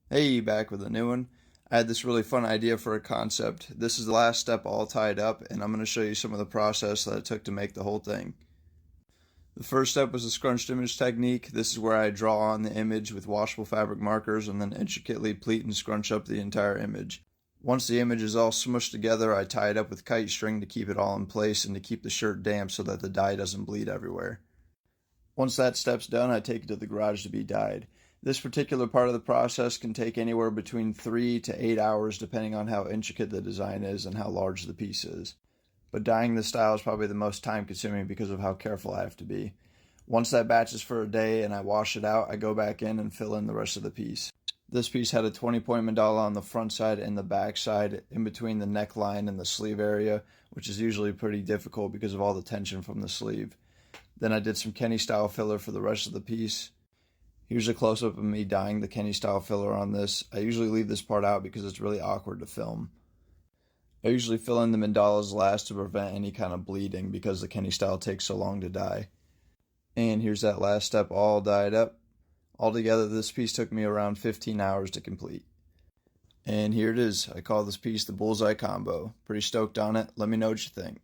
Hey, back with a new one. I had this really fun idea for a concept. This is the last step all tied up, and I'm going to show you some of the process that it took to make the whole thing. The first step was the scrunched image technique. This is where I draw on the image with washable fabric markers and then intricately pleat and scrunch up the entire image. Once the image is all smushed together, I tie it up with kite string to keep it all in place and to keep the shirt damp so that the dye doesn't bleed everywhere. Once that step's done, I take it to the garage to be dyed. This particular part of the process can take anywhere between 3 to 8 hours depending on how intricate the design is and how large the piece is. But dyeing this style is probably the most time consuming because of how careful I have to be. Once that batch is for a day and I wash it out, I go back in and fill in the rest of the piece. This piece had a 20-point mandala on the front side and the back side in between the neckline and the sleeve area, which is usually pretty difficult because of all the tension from the sleeve. Then I did some Kenny style filler for the rest of the piece. Here's a close-up of me dyeing the Kenny style filler on this. I usually leave this part out because it's really awkward to film. I usually fill in the mandalas last to prevent any kind of bleeding because the Kenny style takes so long to dye. And here's that last step all dyed up. Altogether, this piece took me around 15 hours to complete. And here it is. I call this piece the Bullseye combo. Pretty stoked on it. Let me know what you think.